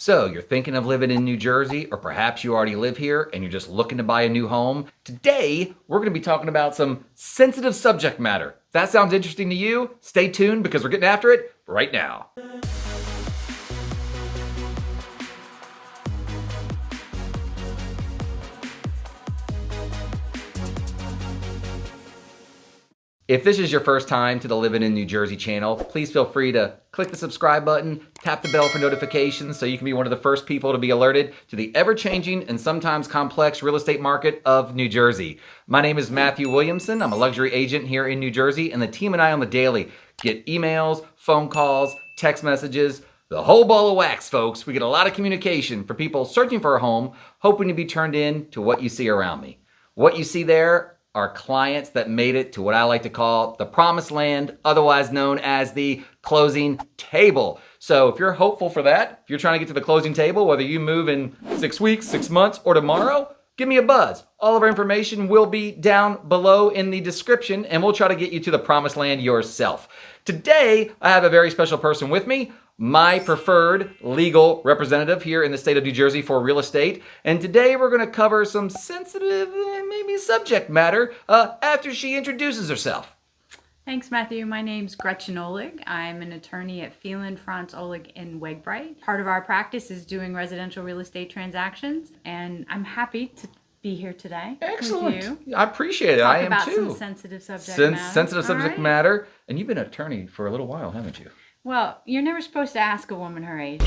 So, you're thinking of living in New Jersey, or perhaps you already live here and you're just looking to buy a new home? Today, we're going to be talking about some sensitive subject matter. If that sounds interesting to you, stay tuned because we're getting after it right now. If this is your first time to the Living in New Jersey channel, please feel free to click the subscribe button, tap the bell for notifications so you can be one of the first people to be alerted to the ever-changing and sometimes complex real estate market of New Jersey. My name is Matthew Williamson. I'm a luxury agent here in New Jersey, and the team and I on the daily get emails, phone calls, text messages, the whole ball of wax, folks. We get a lot of communication for people searching for a home, hoping to be turned in to what you see around me. What you see there are clients that made it to what I like to call the promised land, otherwise known as the closing table. So if you're hopeful for that, if you're trying to get to the closing table, whether you move in 6 weeks, 6 months, or tomorrow, give me a buzz. All of our information will be down below in the description, and we'll try to get you to the promised land yourself. Today, I have a very special person with me, my preferred legal representative here in the state of New Jersey for real estate. And today we're going to cover some sensitive, maybe subject matter after she introduces herself. Thanks, Matthew. My name's Gretchen Olig. I'm an attorney at Phelan, Franz, Olig, and Wegbright. Part of our practice is doing residential real estate transactions, and I'm happy to be here today. Excellent. With you. I appreciate it. Talk I am about too. some sensitive subject matter. Sensitive subject All right. matter. And you've been an attorney for a little while, haven't you? Well, you're never supposed to ask a woman her age.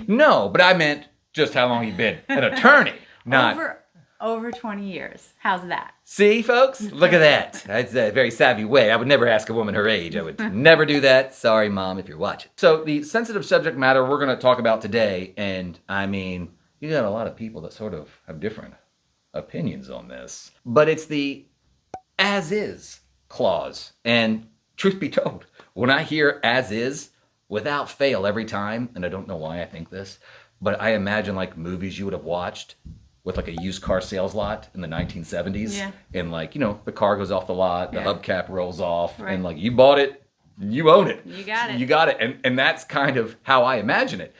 No, but I meant just how long you've been an attorney. Not Over 20 years. How's that? See, folks? Look at that. That's a very savvy way. I would never ask a woman her age. I would never do that. Sorry, Mom, if you're watching. So the sensitive subject matter we're going to talk about today, and I mean, you got a lot of people that sort of have different opinions on this, but it's the as-is clause. And truth be told, when I hear as-is, without fail every time, and I don't know why I think this, but I imagine like movies you would have watched with like a used car sales lot in the 1970s. Yeah. And like, you know, the car goes off the lot, the Yeah. hubcap rolls off, Right. and like you bought it, you own it. You got it. You got it. And that's kind of how I imagine it.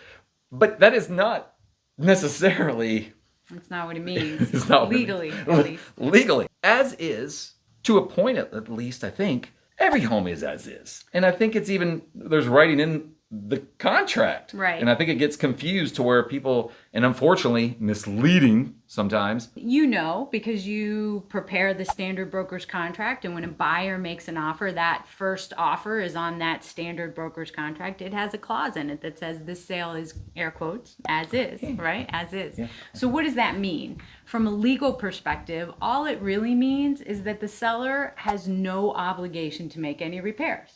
But that is not necessarily... That's not what it means. It's not legally, at least. Legally. As is, to a point at least, I think, every home is as is. And I think it's even, there's writing in the contract. Right. And I think it gets confused to where people, and unfortunately misleading sometimes. You know, because you prepare the standard broker's contract, and when a buyer makes an offer, that first offer is on that standard broker's contract. It has a clause in it that says this sale is, air quotes, as is, right? As is. Yeah. So what does that mean? From a legal perspective, all it really means is that the seller has no obligation to make any repairs.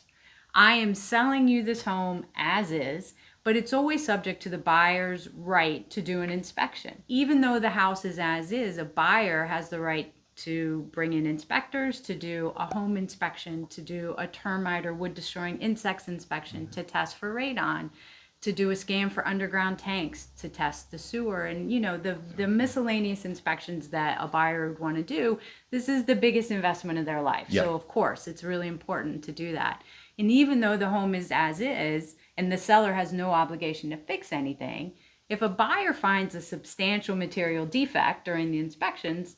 I am selling you this home as is, but it's always subject to the buyer's right to do an inspection. Even though the house is as is, a buyer has the right to bring in inspectors, to do a home inspection, to do a termite or wood destroying insects inspection, to test for radon, to do a scan for underground tanks, to test the sewer, and you know, the miscellaneous inspections that a buyer would want to do. This is the biggest investment of their life. Yep. So of course it's really important to do that. And even though the home is as is and the seller has no obligation to fix anything, if a buyer finds a substantial material defect during the inspections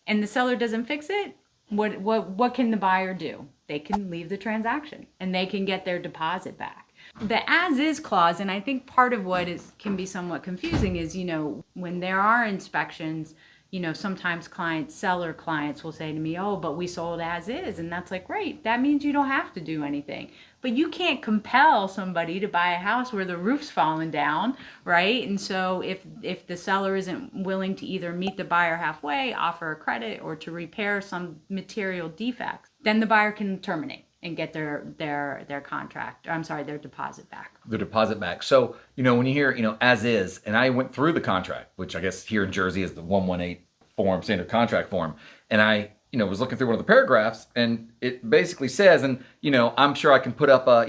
and the seller doesn't fix it, what can the buyer do? They can leave the transaction and they can get their deposit back. The as-is clause, and I think part of what can be somewhat confusing is, you know, when there are inspections, you know, sometimes seller clients will say to me, oh, but we sold as is. And that's like, great. That means you don't have to do anything. But you can't compel somebody to buy a house where the roof's fallen down, right? And so if the seller isn't willing to either meet the buyer halfway, offer a credit, or to repair some material defects, then the buyer can terminate and get their contract, their deposit back. The deposit back. So, you know, when you hear, you know, as is, and I went through the contract, which I guess here in Jersey is the 118 form, standard contract form, and I, you know, was looking through one of the paragraphs, and it basically says, and, you know, I'm sure I can put up a,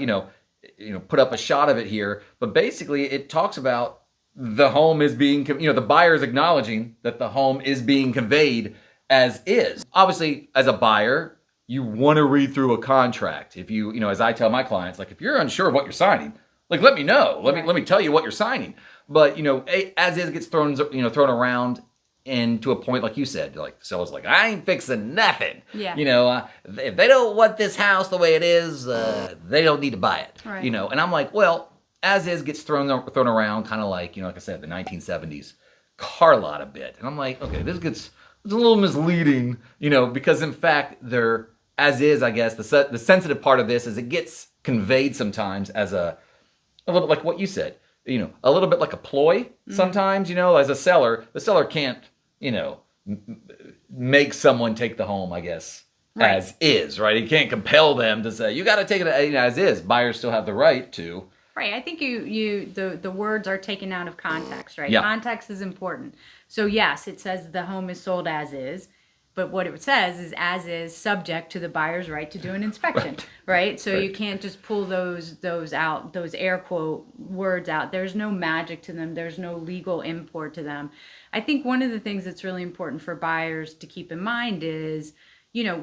put up a shot of it here, but basically it talks about the home is being, you know, the buyer is acknowledging that the home is being conveyed as is. Obviously, as a buyer, you want to read through a contract. If you know, as I tell my clients, like if you're unsure of what you're signing, like let me know. Let me tell you what you're signing. But as is gets thrown around, and to a point, like you said, like the seller's like, I ain't fixing nothing. Yeah. If they don't want this house the way it is, they don't need to buy it. Right. And I'm like, well, as is gets thrown around, kind of like like I said, the 1970s car lot a bit, and I'm like, okay, it's a little misleading, because in fact they're as is. I guess the sensitive part of this is it gets conveyed sometimes as a little bit like what you said, a little bit like a ploy sometimes, as a seller, the seller can't, make someone take the home, I guess, Right. as is, right? He can't compel them to say, you got to take it as is. Buyers still have the right to. Right. I think the words are taken out of context, right? Yeah. Context is important. So yes, it says the home is sold as is, but what it says is as is subject to the buyer's right to do an inspection, right? So you can't just pull those out, those air quote words out. There's no magic to them. There's no legal import to them. I think one of the things that's really important for buyers to keep in mind is,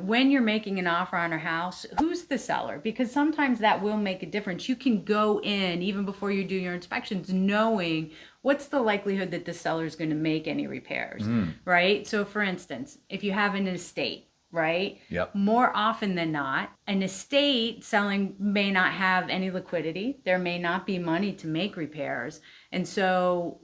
when you're making an offer on a house, who's the seller? Because sometimes that will make a difference. You can go in, even before you do your inspections, knowing what's the likelihood that the seller is going to make any repairs, right? So for instance, if you have an estate, right? Yep. More often than not, an estate selling may not have any liquidity. There may not be money to make repairs. And so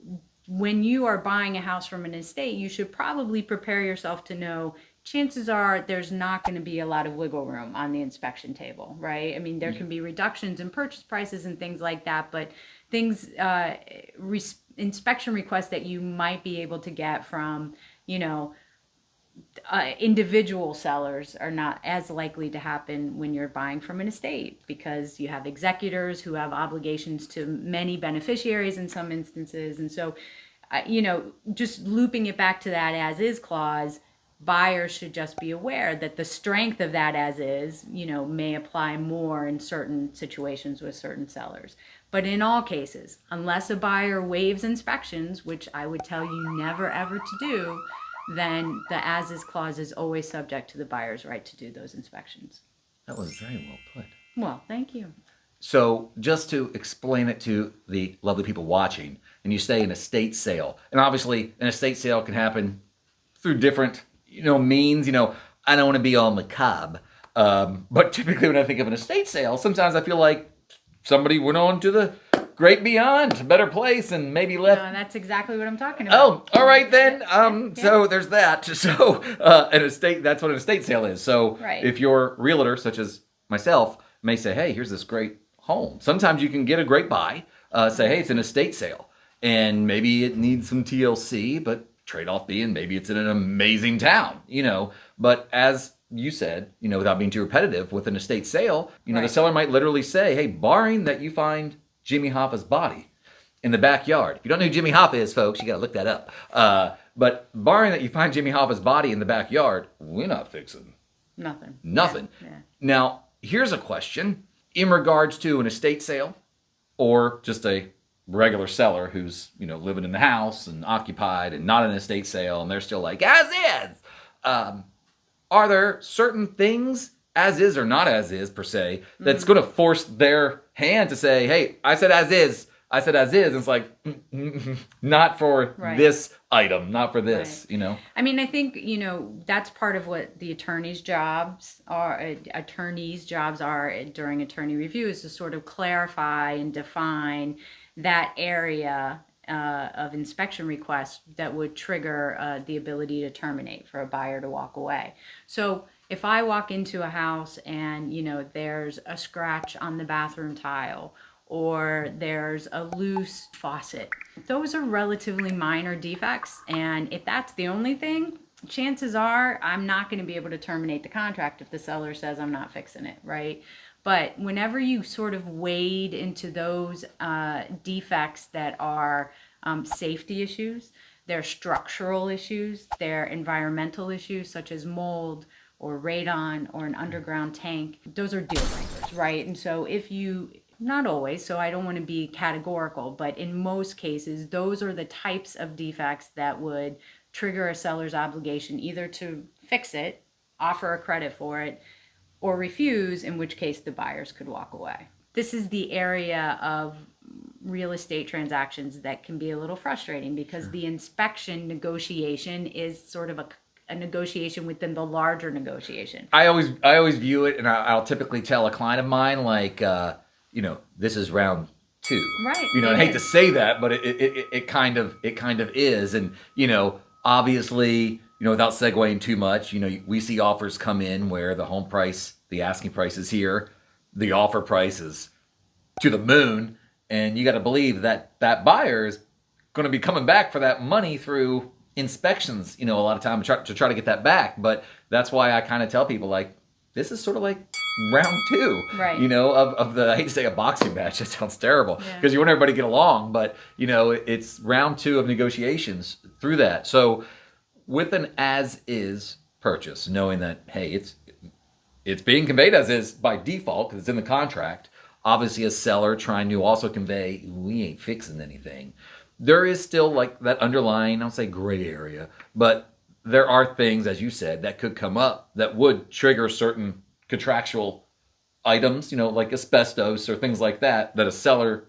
when you are buying a house from an estate, you should probably prepare yourself to know chances are there's not going to be a lot of wiggle room on the inspection table, right? I mean, there can be reductions in purchase prices and things like that, but things, inspection requests that you might be able to get from, individual sellers are not as likely to happen when you're buying from an estate, because you have executors who have obligations to many beneficiaries in some instances. And so, just looping it back to that as is clause, buyers should just be aware that the strength of that as is, may apply more in certain situations with certain sellers. But in all cases, unless a buyer waives inspections, which I would tell you never ever to do, then the as is clause is always subject to the buyer's right to do those inspections. That was very well put. Well, thank you. So just to explain it to the lovely people watching, and you say an estate sale, and obviously an estate sale can happen through different means. I don't want to be all macabre, but typically when I think of an estate sale, sometimes I feel like somebody went on to the great beyond, a better place, and maybe left. No, that's exactly what I'm talking about. Oh, all right then. So there's that. So an estate, that's what an estate sale is. So Right. if your realtor, such as myself, may say, hey, here's this great home. Sometimes you can get a great buy, say, hey, it's an estate sale, and maybe it needs some TLC, but trade-off being maybe it's in an amazing town, But as you said, without being too repetitive, with an estate sale, the Right. seller might literally say, hey, barring that you find Jimmy Hoffa's body in the backyard. If you don't know who Jimmy Hoffa is, folks, you got to look that up. But barring that you find Jimmy Hoffa's body in the backyard, we're not fixing Nothing. Yeah. Now, here's a question in regards to an estate sale or just a regular seller who's living in the house and occupied and not an estate sale, and they're still like as is. Are there certain things, as is or not as is per se, that's going to force their hand to say, hey, I said as is, and it's like not for Right. this item, not for this. I mean, I think, that's part of what the attorney's jobs are during attorney review, is to sort of clarify and define that area of inspection requests that would trigger the ability to terminate for a buyer to walk away. So if I walk into a house and, there's a scratch on the bathroom tile, or there's a loose faucet, those are relatively minor defects. And if that's the only thing, chances are I'm not going to be able to terminate the contract if the seller says I'm not fixing it, right? But whenever you sort of wade into those defects that are safety issues, they're structural issues, they're environmental issues such as mold or radon or an underground tank, those are deal breakers, right? And so if you, not always, so I don't want to be categorical, but in most cases, those are the types of defects that would trigger a seller's obligation either to fix it, offer a credit for it, or refuse, in which case the buyers could walk away. This is the area of real estate transactions that can be a little frustrating because the inspection negotiation is sort of a negotiation within the larger negotiation. I always view it, and I'll typically tell a client of mine, like, this is round two. Right. I hate to say that, but it kind of is. And, obviously, without segueing too much, we see offers come in where the home price, the asking price is here, the offer price is to the moon, and you got to believe that that buyer is going to be coming back for that money through inspections, a lot of time to try to get that back. But that's why I kind of tell people, like, this is sort of like round two, right? Of the, I hate to say a boxing match, that sounds terrible, because you want everybody to get along, but it's round two of negotiations through that. So with an as-is purchase, knowing that, hey, it's being conveyed as is by default because it's in the contract. Obviously, a seller trying to also convey, we ain't fixing anything. There is still like that underlying, I'll say gray area, but there are things, as you said, that could come up that would trigger certain contractual items, like asbestos or things like that a seller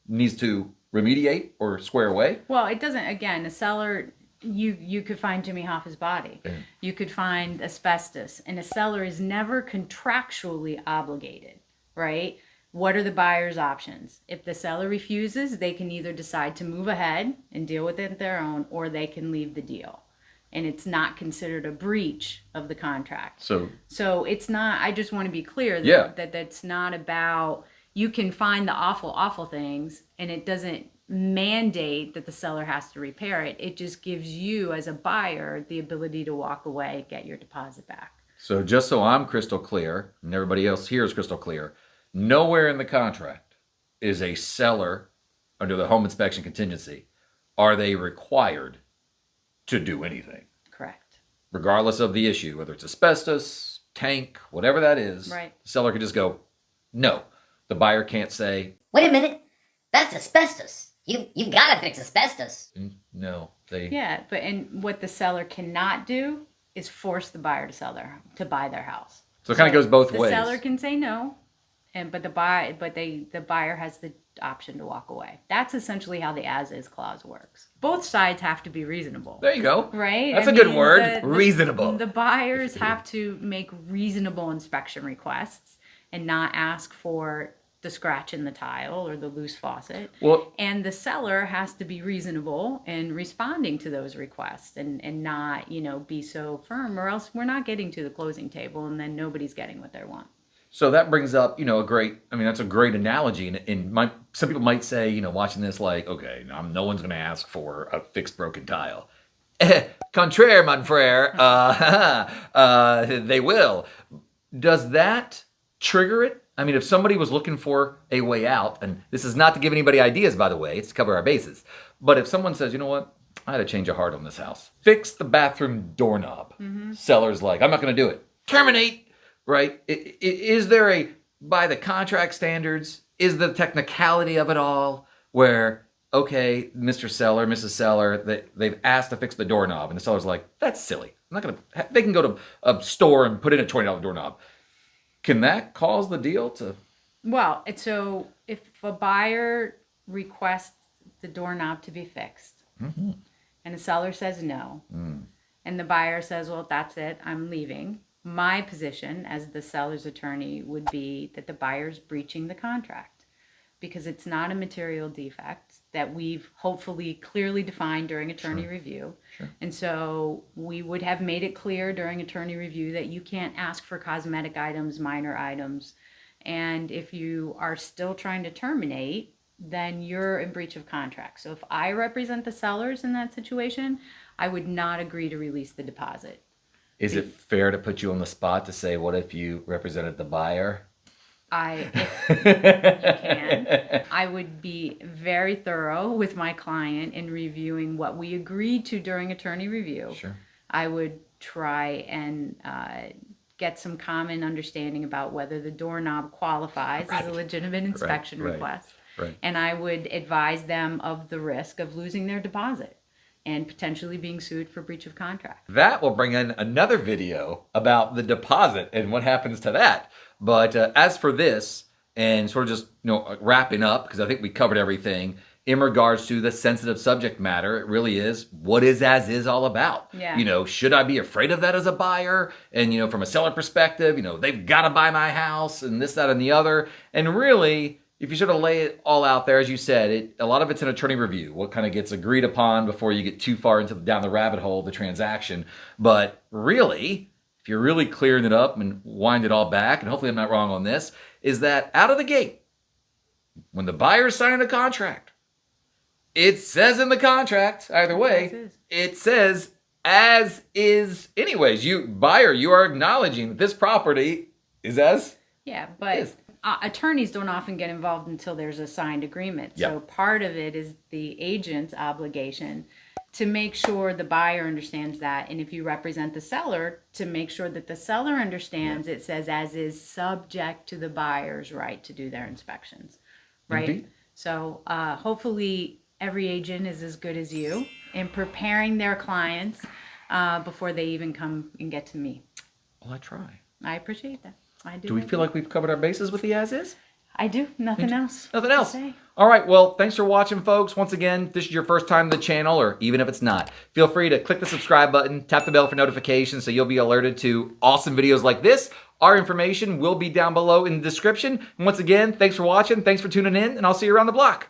needs to remediate or square away. Well, it doesn't, again, a seller, you could find Jimmy Hoffa's body. Yeah. You could find asbestos, and a seller is never contractually obligated, right? What are the buyer's options? If the seller refuses, they can either decide to move ahead and deal with it their own, or they can leave the deal. And it's not considered a breach of the contract. So it's not, I just want to be clear that that's not about, you can find the awful things, and it doesn't mandate that the seller has to repair it. It just gives you as a buyer the ability to walk away, get your deposit back. So just so I'm crystal clear, and everybody else here is crystal clear, nowhere in the contract is a seller, under the home inspection contingency, are they required to do anything. Correct. Regardless of the issue, whether it's asbestos, tank, whatever that is, right. The seller could just go, no. The buyer can't say, wait a minute, that's asbestos. You've got to fix asbestos. No. Yeah, and what the seller cannot do is force the buyer to buy their house. So it kind of goes both ways. The seller can say no, but the buyer has the option to walk away. That's essentially how the as-is clause works. Both sides have to be reasonable. There you go. Right? That's a good word. Reasonable. The buyers have to make reasonable inspection requests and not ask for the scratch in the tile or the loose faucet. Well, and the seller has to be reasonable in responding to those requests and not, be so firm, or else we're not getting to the closing table and then nobody's getting what they want. So that brings up, that's a great analogy. And some people might say, watching this, like, okay, no one's going to ask for a fixed broken tile. Contraire, mon frere. They will. Does that trigger it? I mean, if somebody was looking for a way out, and this is not to give anybody ideas, by the way, it's to cover our bases. But if someone says, you know what, I had a change of heart on this house. Fix the bathroom doorknob. Mm-hmm. Seller's like, I'm not going to do it. Terminate, right? Is there by the contract standards, is the technicality of it all where, okay, Mr. Seller, Mrs. Seller, they've asked to fix the doorknob, and the seller's like, that's silly. I'm not going to, they can go to a store and put in a $20 doorknob. Can that cause the deal to? Well, so if a buyer requests the doorknob to be fixed, mm-hmm. and the seller says no, and the buyer says, well, that's it, I'm leaving, my position as the seller's attorney would be that the buyer's breaching the contract because it's not a material defect that we've hopefully clearly defined during attorney review. Sure. And so we would have made it clear during attorney review that you can't ask for cosmetic items, minor items. And if you are still trying to terminate, then you're in breach of contract. So if I represent the sellers in that situation, I would not agree to release the deposit. Is it fair to put you on the spot to say, what if you represented the buyer? If you can. I would be very thorough with my client in reviewing what we agreed to during attorney review. Sure. I would try and get some common understanding about whether the doorknob qualifies as a legitimate inspection request. Right. And I would advise them of the risk of losing their deposit and potentially being sued for breach of contract. That will bring in another video about the deposit and what happens to that. But as for this, and sort of just, wrapping up, because I think we covered everything in regards to the sensitive subject matter. It really is, what is as is all about? Yeah. Should I be afraid of that as a buyer? And, from a seller perspective, they've got to buy my house and this, that, and the other. And really, if you sort of lay it all out there, as you said, a lot of it's an attorney review, what kind of gets agreed upon before you get too far down the rabbit hole of the transaction. But really, if you're really clearing it up and wind it all back, and hopefully I'm not wrong on this, is that out of the gate, when the buyer's signing a contract, it says in the contract, either way, it says as is anyways. Buyer, you are acknowledging that this property is as Yeah, but is. Attorneys don't often get involved until there's a signed agreement. Yep. So part of it is the agent's obligation to make sure the buyer understands that. And if you represent the seller, to make sure that the seller understands it says as is, subject to the buyer's right to do their inspections. Right? Indeed. So hopefully every agent is as good as you in preparing their clients before they even come and get to me. Well, I try. I appreciate that. I do. Do we feel like we've covered our bases with the as is? I do. Nothing else. Nothing else. to say. All right. Well, thanks for watching, folks. Once again, if this is your first time to the channel, or even if it's not, feel free to click the subscribe button, tap the bell for notifications so you'll be alerted to awesome videos like this. Our information will be down below in the description. And once again, thanks for watching. Thanks for tuning in, and I'll see you around the block.